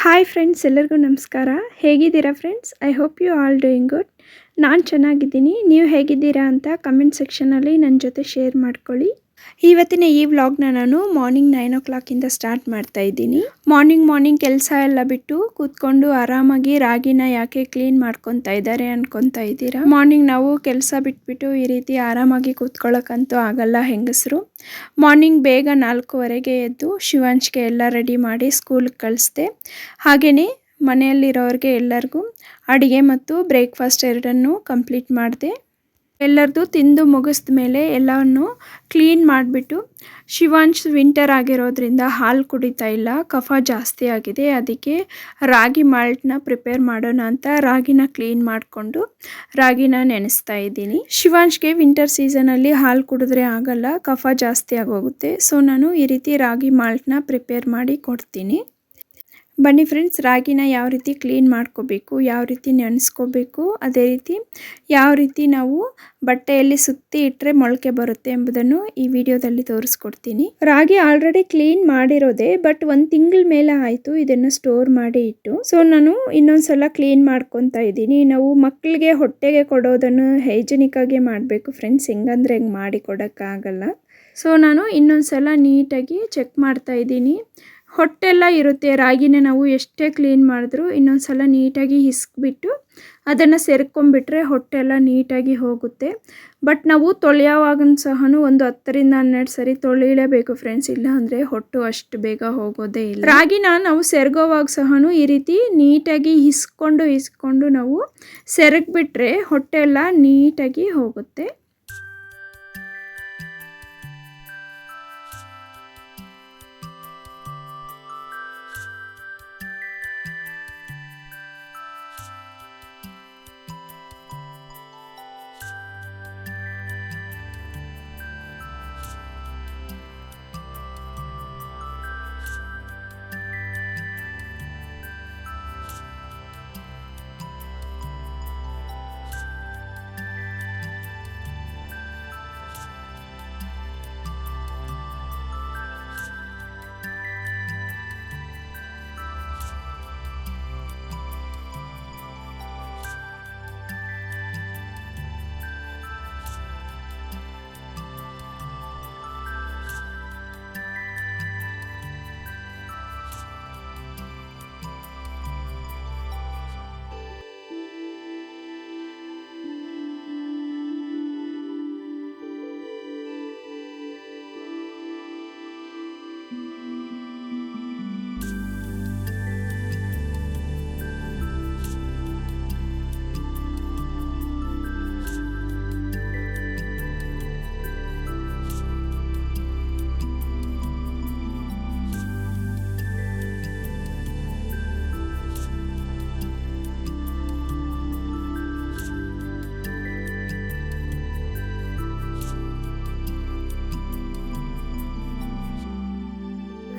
Hi friends, ಎಲ್ಲರಿಗೂ ನಮಸ್ಕಾರ. ಹೇಗಿದ್ದೀರಾ friends? I hope you all doing good. ನಾನು ಚೆನ್ನಾಗಿದ್ದೀನಿ. ನೀವು ಹೇಗಿದ್ದೀರಾ ಅಂತ ಕಮೆಂಟ್ ಸೆಕ್ಷನಲ್ಲಿ ನನ್ನ ಜೊತೆ ಶೇರ್ ಮಾಡ್ಕೊಳ್ಳಿ. ಇವತ್ತಿನ ಈ ವ್ಲಾಗ್ನ ನಾನು ಮಾರ್ನಿಂಗ್ 9 o'clock ಸ್ಟಾರ್ಟ್ ಮಾಡ್ತಾ ಇದ್ದೀನಿ. ಮಾರ್ನಿಂಗ್ ಕೆಲಸ ಎಲ್ಲ ಬಿಟ್ಟು ಕೂತ್ಕೊಂಡು ಆರಾಮಾಗಿ ರಾಗಿನ ಯಾಕೆ ಕ್ಲೀನ್ ಮಾಡ್ಕೊತಾ ಇದ್ದಾರೆ ಅನ್ಕೊತಾ ಇದ್ದೀರಾ? ಮಾರ್ನಿಂಗ್ ನಾವು ಕೆಲಸ ಬಿಟ್ಬಿಟ್ಟು ಈ ರೀತಿ ಆರಾಮಾಗಿ ಕೂತ್ಕೊಳ್ಳೋಕ್ಕಂತೂ ಆಗಲ್ಲ ಹೆಂಗಸರು. ಮಾರ್ನಿಂಗ್ ಬೇಗ 4:15ಗೆ ಎದ್ದು ಶಿವಾಂಶ್ಗೆ ಎಲ್ಲ ರೆಡಿ ಮಾಡಿ ಸ್ಕೂಲ್ಗೆ ಕಳಿಸ್ದೆ. ಹಾಗೆಯೇ ಮನೆಯಲ್ಲಿರೋರಿಗೆ ಎಲ್ಲರಿಗೂ ಅಡುಗೆ ಮತ್ತು ಬ್ರೇಕ್ಫಾಸ್ಟ್ ಎರಡನ್ನೂ ಕಂಪ್ಲೀಟ್ ಮಾಡಿದೆ. ಎಲ್ಲರದು ತಿಂದು ಮುಗಿಸ್ದ ಮೇಲೆ ಎಲ್ಲವನ್ನು ಕ್ಲೀನ್ ಮಾಡಿಬಿಟ್ಟು, ಶಿವಾಂಶ್ ವಿಂಟರ್ ಆಗಿರೋದ್ರಿಂದ ಹಾಲು ಕುಡಿತಾ ಇಲ್ಲ, ಕಫ ಜಾಸ್ತಿ ಆಗಿದೆ. ಅದಕ್ಕೆ ರಾಗಿ ಮಾಲ್ಟ್ನ ಪ್ರಿಪೇರ್ ಮಾಡೋಣ ಅಂತ ರಾಗಿನ ಕ್ಲೀನ್ ಮಾಡಿಕೊಂಡು ರಾಗಿನ ನೆನೆಸ್ತಾ ಇದ್ದೀನಿ. ಶಿವಾಂಶ್ಗೆ ವಿಂಟರ್ ಸೀಸನಲ್ಲಿ ಹಾಲು ಕುಡಿದ್ರೆ ಆಗಲ್ಲ, ಕಫ ಜಾಸ್ತಿ ಆಗೋಗುತ್ತೆ. ಸೊ ನಾನು ಈ ರೀತಿ ರಾಗಿ ಮಾಲ್ಟ್ನ ಪ್ರಿಪೇರ್ ಮಾಡಿ ಕೊಡ್ತೀನಿ. ಬನ್ನಿ ಫ್ರೆಂಡ್ಸ್, ರಾಗಿನ ಯಾವ ರೀತಿ ಕ್ಲೀನ್ ಮಾಡ್ಕೋಬೇಕು, ಯಾವ ರೀತಿ ನೆನೆಸ್ಕೋಬೇಕು, ಅದೇ ರೀತಿ ಯಾವ ರೀತಿ ನಾವು ಬಟ್ಟೆಯಲ್ಲಿ ಸುತ್ತಿ ಇಟ್ಟರೆ ಮೊಳಕೆ ಬರುತ್ತೆ ಎಂಬುದನ್ನು ಈ ವಿಡಿಯೋದಲ್ಲಿ ತೋರಿಸ್ಕೊಡ್ತೀನಿ. ರಾಗಿ ಆಲ್ರೆಡಿ ಕ್ಲೀನ್ ಮಾಡಿರೋದೆ, ಬಟ್ 1 ತಿಂಗಳ ಮೇಲೆ ಆಯಿತು ಇದನ್ನು ಸ್ಟೋರ್ ಮಾಡಿ ಇಟ್ಟು. ಸೊ ನಾನು ಇನ್ನೊಂದ್ಸಲ ಕ್ಲೀನ್ ಮಾಡ್ಕೊತಾ ಇದ್ದೀನಿ. ನಾವು ಮಕ್ಕಳಿಗೆ ಹೊಟ್ಟೆಗೆ ಕೊಡೋದನ್ನು ಹೈಜಿನಿಕ್ ಆಗಿ ಮಾಡಬೇಕು ಫ್ರೆಂಡ್ಸ್, ಹೆಂಗಂದ್ರೆ ಹೆಂಗೆ ಮಾಡಿ ಕೊಡೋಕ್ಕಾಗಲ್ಲ. ಸೊ ನಾನು ಇನ್ನೊಂದ್ಸಲ ನೀಟಾಗಿ ಚೆಕ್ ಮಾಡ್ತಾ ಇದ್ದೀನಿ. ಹೊಟ್ಟೆಲ್ಲ ಇರುತ್ತೆ, ರಾಗಿನ ನಾವು ಎಷ್ಟೇ ಕ್ಲೀನ್ ಮಾಡಿದ್ರೂ ಇನ್ನೊಂದ್ಸಲ ನೀಟಾಗಿ ಹಿಸ್ಕ್ಬಿಟ್ಟು ಅದನ್ನು ಸೇರ್ಕೊಂಡ್ಬಿಟ್ರೆ ಹೊಟ್ಟೆಲ್ಲ ನೀಟಾಗಿ ಹೋಗುತ್ತೆ. ಬಟ್ ನಾವು ತೊಳೆಯೋವಾಗ ಸಹ ಒಂದು 10ರಿಂದ 12 ಸರಿ ತೊಳಿಲೇಬೇಕು ಫ್ರೆಂಡ್ಸ್, ಇಲ್ಲ ಅಂದರೆ ಹೊಟ್ಟು ಅಷ್ಟು ಬೇಗ ಹೋಗೋದೇ ಇಲ್ಲ. ರಾಗಿನ ನಾವು ಸೆರ್ಗೋವಾಗ ಸಹ ಈ ರೀತಿ ನೀಟಾಗಿ ಹಿಸ್ಕೊಂಡು ನಾವು ಸೆರಗ್ಬಿಟ್ರೆ ಹೊಟ್ಟೆ ಎಲ್ಲ ನೀಟಾಗಿ ಹೋಗುತ್ತೆ.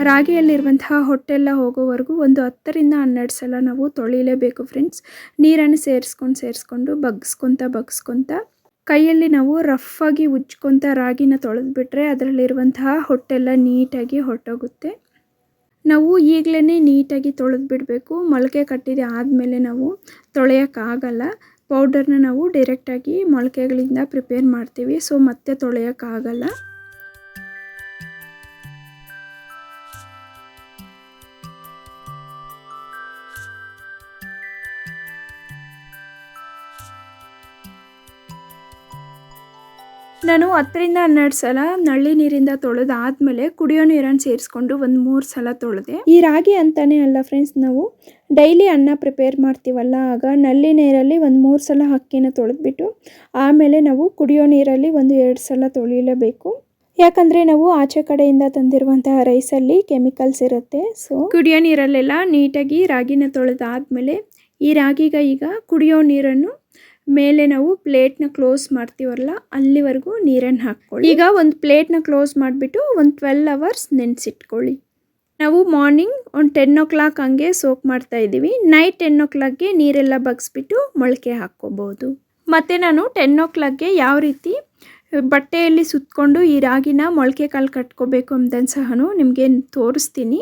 ರಾಗಿಯಲ್ಲಿರುವಂತಹ ಹೊಟ್ಟೆಲ್ಲ ಹೋಗೋವರೆಗೂ ಒಂದು 10ರಿಂದ 12 ಸಲ ನಾವು ತೊಳಿಲೇಬೇಕು ಫ್ರೆಂಡ್ಸ್. ನೀರನ್ನು ಸೇರಿಸ್ಕೊಂಡು ಬಗ್ಸ್ಕೊತ ಕೈಯಲ್ಲಿ ನಾವು ರಫಾಗಿ ಉಜ್ಕೊತ ರಾಗಿನ ತೊಳೆದ್ಬಿಟ್ರೆ ಅದರಲ್ಲಿರುವಂತಹ ಹೊಟ್ಟೆಲ್ಲ ನೀಟಾಗಿ ಹೊರಟೋಗುತ್ತೆ. ನಾವು ಈಗಲೇ ನೀಟಾಗಿ ತೊಳೆದ್ಬಿಡಬೇಕು. ಮೊಳಕೆ ಕಟ್ಟಿದೆ ಆದಮೇಲೆ ನಾವು ತೊಳೆಯೋಕ್ಕಾಗಲ್ಲ. ಪೌಡರ್ನ ನಾವು ಡೈರೆಕ್ಟಾಗಿ ಮೊಳಕೆಗಳಿಂದ ಪ್ರಿಪೇರ್ ಮಾಡ್ತೀವಿ, ಸೊ ಮತ್ತೆ ತೊಳೆಯೋಕ್ಕಾಗಲ್ಲ. ನಾನು 10ರಿಂದ 12 ಸಲ ನಲ್ಲಿ ನೀರಿಂದ ತೊಳೆದಾದ್ಮೇಲೆ ಕುಡಿಯೋ ನೀರನ್ನು ಸೇರಿಸ್ಕೊಂಡು ಒಂದು 3 ಸಲ ತೊಳೆದೆ. ಈ ರಾಗಿ ಅಂತಾನೆ ಅಲ್ಲ ಫ್ರೆಂಡ್ಸ್, ನಾವು ಡೈಲಿ ಅನ್ನ ಪ್ರಿಪೇರ್ ಮಾಡ್ತೀವಲ್ಲ, ಆಗ ನಲ್ಲಿ ನೀರಲ್ಲಿ ಒಂದು 3 ಸಲ ಅಕ್ಕಿನ ತೊಳೆದ್ಬಿಟ್ಟು ಆಮೇಲೆ ನಾವು ಕುಡಿಯೋ ನೀರಲ್ಲಿ ಒಂದು 2 ಸಲ ತೊಳಿಲೇಬೇಕು. ಯಾಕಂದರೆ ನಾವು ಆಚೆ ಕಡೆಯಿಂದ ತಂದಿರುವಂತಹ ರೈಸಲ್ಲಿ ಕೆಮಿಕಲ್ಸ್ ಇರುತ್ತೆ. ಸೊ ಕುಡಿಯೋ ನೀರಲ್ಲೆಲ್ಲ ನೀಟಾಗಿ ರಾಗಿನ ತೊಳೆದಾದ್ಮೇಲೆ ಈ ರಾಗಿಗ ಈಗ ಕುಡಿಯೋ ನೀರನ್ನು ಮೇಲೆ ನಾವು ಪ್ಲೇಟ್ನ ಕ್ಲೋಸ್ ಮಾಡ್ತೀವಲ್ಲ ಅಲ್ಲಿವರೆಗೂ ನೀರನ್ನು ಹಾಕ್ಕೊಳ್ಳಿ. ಈಗ ಒಂದು ಪ್ಲೇಟ್ನ ಕ್ಲೋಸ್ ಮಾಡಿಬಿಟ್ಟು ಒಂದು 12 hours ನೆನೆಸಿಟ್ಕೊಳ್ಳಿ. ನಾವು ಮಾರ್ನಿಂಗ್ ಒಂದು 10 o'clock ಹಂಗೆ ಸೋಕ್ ಮಾಡ್ತಾ ಇದ್ದೀವಿ. ನೈಟ್ 10 o'clockಗೆ ನೀರೆಲ್ಲ ಬಗ್ಸ್ಬಿಟ್ಟು ಮೊಳಕೆ ಹಾಕ್ಕೋಬೋದು. ಮತ್ತು ನಾನು 10 o'clockಗೆ ಯಾವ ರೀತಿ ಬಟ್ಟೆಯಲ್ಲಿ ಸುತ್ತಕೊಂಡು ಈ ರಾಗಿನ ಮೊಳಕೆ ಕಾಳು ಕಟ್ಕೋಬೇಕು ಅಂತಂದು ಸಹ ನಿಮಗೆ ತೋರಿಸ್ತೀನಿ.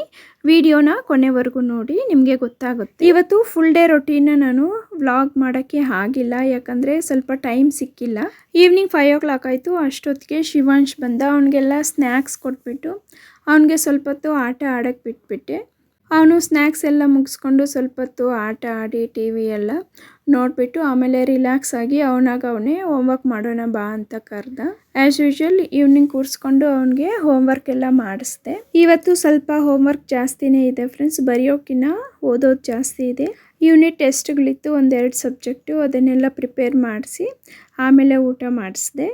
ವಿಡಿಯೋನ ಕೊನೆವರೆಗೂ ನೋಡಿ, ನಿಮಗೆ ಗೊತ್ತಾಗುತ್ತೆ. ಇವತ್ತು ಫುಲ್ ಡೇ ರೊಟೀನ ನಾನು ವ್ಲಾಗ್ ಮಾಡೋಕ್ಕೆ ಆಗಿಲ್ಲ, ಯಾಕಂದರೆ ಸ್ವಲ್ಪ ಟೈಮ್ ಸಿಕ್ಕಿಲ್ಲ. ಈವ್ನಿಂಗ್ 5 o'clock ಆಯಿತು. ಅಷ್ಟೊತ್ತಿಗೆ ಶಿವಾಂಶ್ ಬಂದ. ಅವನಿಗೆಲ್ಲ ಸ್ನ್ಯಾಕ್ಸ್ ಕೊಟ್ಬಿಟ್ಟು ಅವನಿಗೆ ಸ್ವಲ್ಪ ಹೊತ್ತು ಆಟ ಆಡೋಕ್ಕೆ ಬಿಟ್ಬಿಟ್ಟೆ. ಅವನು ಸ್ನ್ಯಾಕ್ಸ್ ಎಲ್ಲ ಮುಗಿಸ್ಕೊಂಡು ಸ್ವಲ್ಪ ಹೊತ್ತು ಆಟ ಆಡಿ ಟಿ ವಿ ಎಲ್ಲ ನೋಡಿಬಿಟ್ಟು ಆಮೇಲೆ ರಿಲ್ಯಾಕ್ಸ್ ಆಗಿ ಅವನೇ ಹೋಮ್ವರ್ಕ್ ಮಾಡೋಣ ಬಾ ಅಂತ ಕರೆದ. ಆ್ಯಸ್ ಯೂಶ್ವಲ್ ಈವ್ನಿಂಗ್ ಕೂರಿಸ್ಕೊಂಡು ಅವನಿಗೆ ಹೋಮ್ವರ್ಕ್ ಎಲ್ಲ ಮಾಡಿಸ್ದೆ. ಇವತ್ತು ಸ್ವಲ್ಪ ಹೋಮ್ವರ್ಕ್ ಜಾಸ್ತಿನೇ ಇದೆ ಫ್ರೆಂಡ್ಸ್, ಬರೆಯೋಕ್ಕಿಂತ ಓದೋದು ಜಾಸ್ತಿ ಇದೆ. ಯೂನಿಟ್ ಟೆಸ್ಟ್ಗಳಿತ್ತು, 1-2 ಸಬ್ಜೆಕ್ಟು, ಅದನ್ನೆಲ್ಲ ಪ್ರಿಪೇರ್ ಮಾಡಿಸಿ ಆಮೇಲೆ ಊಟ ಮಾಡಿಸ್ದೆ.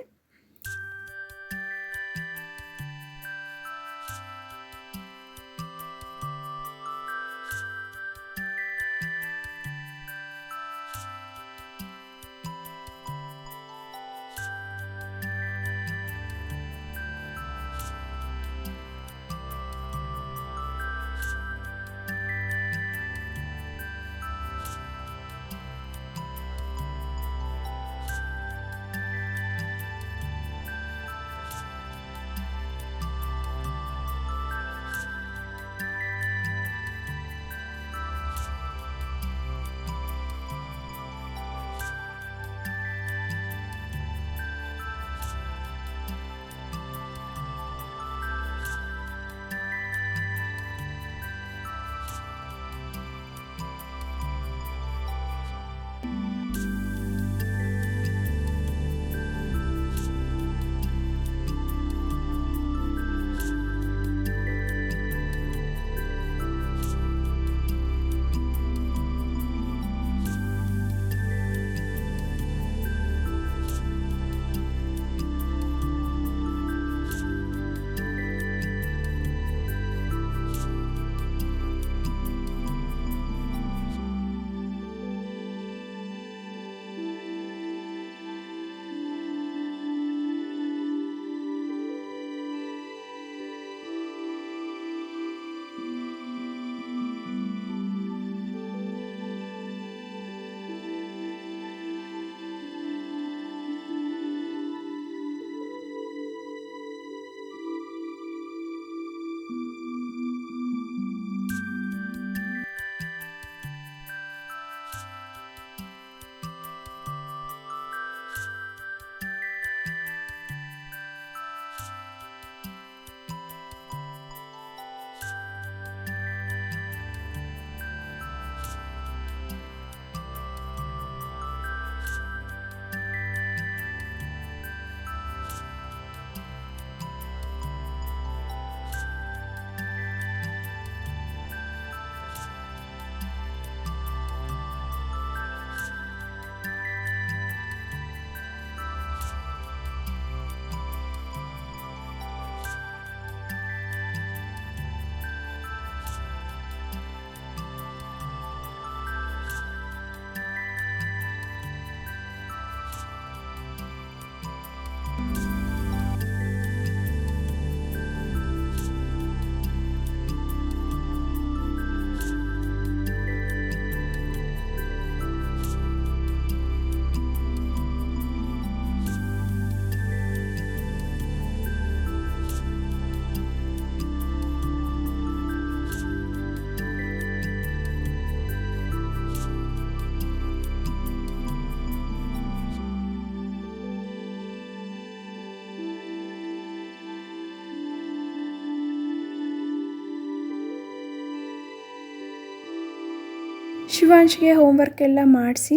ಶಿವಾಂಶ್ಗೆ ಹೋಮ್ವರ್ಕ್ ಎಲ್ಲ ಮಾಡಿಸಿ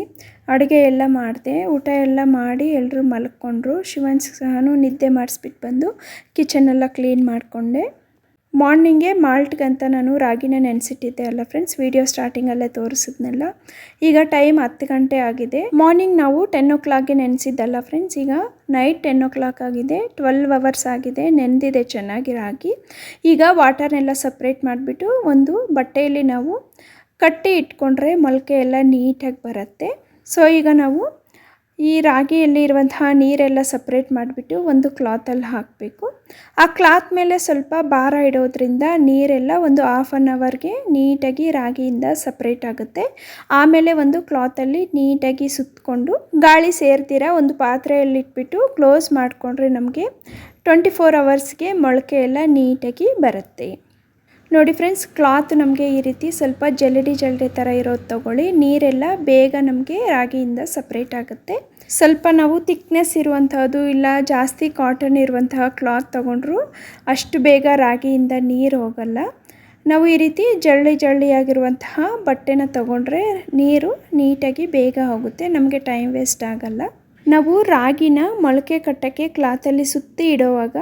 ಅಡುಗೆ ಎಲ್ಲ ಮಾಡಿದೆ. ಊಟ ಎಲ್ಲ ಮಾಡಿ ಎಲ್ಲರೂ ಮಲ್ಕೊಂಡ್ರು. ಶಿವಾಂಶ್ ಸಹ ನಿದ್ದೆ ಮಾಡಿಸ್ಬಿಟ್ಟು ಬಂದು ಕಿಚನೆಲ್ಲ ಕ್ಲೀನ್ ಮಾಡಿಕೊಂಡೆ. ಮಾರ್ನಿಂಗೇ ಮಾಲ್ಟ್ಗಂತ ನಾನು ರಾಗಿನ ನೆನೆಸಿಟ್ಟಿದ್ದೆ ಅಲ್ಲ ಫ್ರೆಂಡ್ಸ್, ವಿಡಿಯೋ ಸ್ಟಾರ್ಟಿಂಗಲ್ಲೇ ತೋರಿಸಿದ್ನಲ್ಲ. ಈಗ ಟೈಮ್ 10 ಗಂಟೆ ಆಗಿದೆ. ಮಾರ್ನಿಂಗ್ ನಾವು 10 o'clockಗೆ ನೆನೆಸಿದ್ದಲ್ಲ ಫ್ರೆಂಡ್ಸ್, ಈಗ ನೈಟ್ 10 o'clock ಆಗಿದೆ. 12 hours ಆಗಿದೆ, ನೆನೆದಿದೆ ಚೆನ್ನಾಗಿ ರಾಗಿ. ಈಗ ವಾಟರ್ನೆಲ್ಲ ಸಪ್ರೇಟ್ ಮಾಡಿಬಿಟ್ಟು ಒಂದು ಬಟ್ಟೆಯಲ್ಲಿ ನಾವು ಕಟ್ಟಿ ಇಟ್ಕೊಂಡ್ರೆ ಮೊಳಕೆ ಎಲ್ಲ ನೀಟಾಗಿ ಬರುತ್ತೆ. ಸೊ ಈಗ ನಾವು ಈ ರಾಗಿಯಲ್ಲಿ ಇರುವಂತಹ ನೀರೆಲ್ಲ ಸಪ್ರೇಟ್ ಮಾಡಿಬಿಟ್ಟು ಒಂದು ಕ್ಲಾತಲ್ಲಿ ಹಾಕಬೇಕು. ಆ ಕ್ಲಾತ್ ಮೇಲೆ ಸ್ವಲ್ಪ ಭಾರ ಇಡೋದ್ರಿಂದ ನೀರೆಲ್ಲ ಒಂದು 1/2 ಅವರ್ಗೆ ನೀಟಾಗಿ ರಾಗಿಯಿಂದ ಸಪ್ರೇಟ್ ಆಗುತ್ತೆ. ಆಮೇಲೆ ಒಂದು ಕ್ಲಾತಲ್ಲಿ ನೀಟಾಗಿ ಸುತ್ತಕೊಂಡು ಗಾಳಿ ಸೇರ್ತೀರ ಒಂದು ಪಾತ್ರೆಯಲ್ಲಿ ಇಟ್ಬಿಟ್ಟು ಕ್ಲೋಸ್ ಮಾಡಿಕೊಂಡ್ರೆ ನಮಗೆ 24 ಅವರ್ಸ್ಗೆ ಮೊಳಕೆ ಎಲ್ಲ ನೀಟಾಗಿ ಬರುತ್ತೆ. ನೋಡಿ ಫ್ರೆಂಡ್ಸ್, ಕ್ಲಾತ್ ನಮಗೆ ಈ ರೀತಿ ಸ್ವಲ್ಪ ಜಲ್ಡಿ ಥರ ಇರೋದು ತೊಗೊಳ್ಳಿ. ನೀರೆಲ್ಲ ಬೇಗ ನಮಗೆ ರಾಗಿಯಿಂದ ಸಪ್ರೇಟ್ ಆಗುತ್ತೆ. ಸ್ವಲ್ಪ ನಾವು ಥಿಕ್ನೆಸ್ ಇರುವಂತಹದ್ದು ಇಲ್ಲ ಜಾಸ್ತಿ ಕಾಟನ್ ಇರುವಂತಹ ಕ್ಲಾತ್ ತೊಗೊಂಡ್ರು ಅಷ್ಟು ಬೇಗ ರಾಗಿಯಿಂದ ನೀರು ಹೋಗಲ್ಲ. ನಾವು ಈ ರೀತಿ ಜಳ್ಳಿ ಆಗಿರುವಂತಹ ಬಟ್ಟೆನ ತೊಗೊಂಡ್ರೆ ನೀರು ನೀಟಾಗಿ ಬೇಗ ಹೋಗುತ್ತೆ, ನಮಗೆ ಟೈಮ್ ವೇಸ್ಟ್ ಆಗಲ್ಲ. ನಾವು ರಾಗಿನ ಮೊಳಕೆ ಕಟ್ಟೋಕ್ಕೆ ಕ್ಲಾತಲ್ಲಿ ಸುತ್ತಿ ಇಡೋವಾಗ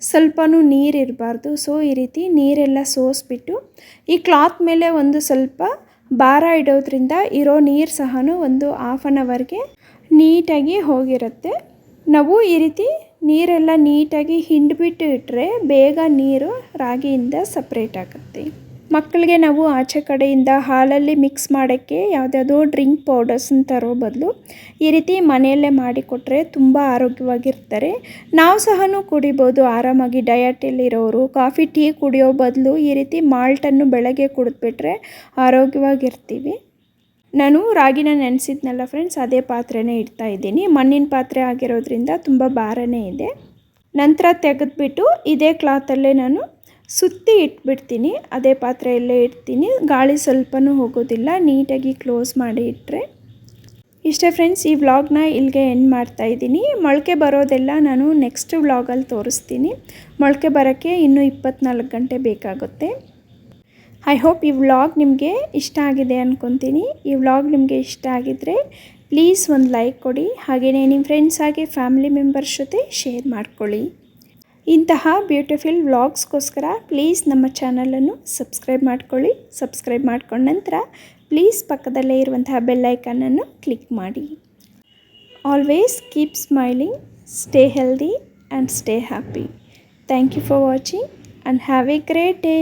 ಸ್ವಲ್ಪನೂ ನೀರು ಇರಬಾರ್ದು. ಸೊ ಈ ರೀತಿ ನೀರೆಲ್ಲ ಸೋಸಿಬಿಟ್ಟು ಈ ಕ್ಲಾತ್ ಮೇಲೆ ಒಂದು ಸ್ವಲ್ಪ ಭಾರ ಇಡೋದ್ರಿಂದ ಇರೋ ನೀರು ಸಹ ಒಂದು 1/2 ಅವರ್ಗೆ ನೀಟಾಗಿ ಹೋಗಿರುತ್ತೆ. ನಾವು ಈ ರೀತಿ ನೀರೆಲ್ಲ ನೀಟಾಗಿ ಹಿಂಡಿಬಿಟ್ಟು ಇಟ್ಟರೆ ಬೇಗ ನೀರು ರಾಗಿಯಿಂದ ಸಪ್ರೇಟ್ ಆಗುತ್ತೆ. ಮಕ್ಕಳಿಗೆ ನಾವು ಆಚೆ ಕಡೆಯಿಂದ ಹಾಲಲ್ಲಿ ಮಿಕ್ಸ್ ಮಾಡೋಕ್ಕೆ ಯಾವುದ್ಯಾವುದೋ ಡ್ರಿಂಕ್ ಪೌಡರ್ಸನ್ನ ತರೋ ಬದಲು ಈ ರೀತಿ ಮನೆಯಲ್ಲೇ ಮಾಡಿಕೊಟ್ರೆ ತುಂಬ ಆರೋಗ್ಯವಾಗಿರ್ತಾರೆ. ನಾವು ಸಹ ಕುಡಿಬೋದು ಆರಾಮಾಗಿ. ಡಯಟಲ್ಲಿರೋರು ಕಾಫಿ ಟೀ ಕುಡಿಯೋ ಬದಲು ಈ ರೀತಿ ಮಾಲ್ಟನ್ನು ಬೆಳಗ್ಗೆ ಕುಡಿದ್ಬಿಟ್ರೆ ಆರೋಗ್ಯವಾಗಿರ್ತೀವಿ. ನಾನು ರಾಗಿನ ನೆನೆಸಿದ್ನಲ್ಲ ಫ್ರೆಂಡ್ಸ್, ಅದೇ ಪಾತ್ರೆನೇ ಇಡ್ತಾ ಇದ್ದೀನಿ. ಮಣ್ಣಿನ ಪಾತ್ರೆ ಆಗಿರೋದ್ರಿಂದ ತುಂಬ ಭಾರನೇ ಇದೆ. ನಂತರ ತೆಗೆದುಬಿಟ್ಟು ಇದೇ ಕ್ಲಾತಲ್ಲೇ ನಾನು ಸುತ್ತಿ ಇಟ್ಬಿಡ್ತೀನಿ. ಅದೇ ಪಾತ್ರೆಯಲ್ಲೇ ಇಡ್ತೀನಿ, ಗಾಳಿ ಸ್ವಲ್ಪನೂ ಹೋಗೋದಿಲ್ಲ. ನೀಟಾಗಿ ಕ್ಲೋಸ್ ಮಾಡಿ ಇಟ್ಟರೆ ಇಷ್ಟೇ ಫ್ರೆಂಡ್ಸ್. ಈ ವ್ಲಾಗ್ನ ಇಲ್ಲಿಗೆ ಎಂಡ್ ಮಾಡ್ತಾ ಇದ್ದೀನಿ. ಮೊಳಕೆ ಬರೋದೆಲ್ಲ ನಾನು ನೆಕ್ಸ್ಟ್ ವ್ಲಾಗಲ್ಲಿ ತೋರಿಸ್ತೀನಿ. ಮೊಳಕೆ ಬರೋಕ್ಕೆ ಇನ್ನೂ 24 ಗಂಟೆ ಬೇಕಾಗುತ್ತೆ. ಐ ಹೋಪ್ ಈ ವ್ಲಾಗ್ ನಿಮಗೆ ಇಷ್ಟ ಆಗಿದೆ ಅಂದ್ಕೊತೀನಿ. ಈ ವ್ಲಾಗ್ ನಿಮಗೆ ಇಷ್ಟ ಆಗಿದ್ದರೆ ಪ್ಲೀಸ್ ಒಂದು ಲೈಕ್ ಕೊಡಿ. ಹಾಗೆಯೇ ನಿಮ್ಮ ಫ್ರೆಂಡ್ಸ್ ಹಾಗೆ ಫ್ಯಾಮಿಲಿ ಮೆಂಬರ್ಸ್ ಜೊತೆ ಶೇರ್ ಮಾಡ್ಕೊಳ್ಳಿ. ಇಂತಹ ಬ್ಯೂಟಿಫುಲ್ ವ್ಲಾಗ್ಸ್ಗೋಸ್ಕರ ಪ್ಲೀಸ್ ನಮ್ಮ ಚಾನಲನ್ನು ಸಬ್ಸ್ಕ್ರೈಬ್ ಮಾಡ್ಕೊಳ್ಳಿ. ಸಬ್ಸ್ಕ್ರೈಬ್ ಮಾಡ್ಕೊಂಡ ನಂತರ ಪ್ಲೀಸ್ ಪಕ್ಕದಲ್ಲೇ ಇರುವಂತಹ ಬೆಲ್ ಐಕನನ್ನು ಕ್ಲಿಕ್ ಮಾಡಿ. Always keep smiling, stay healthy and stay happy. Thank you for watching and have a great day.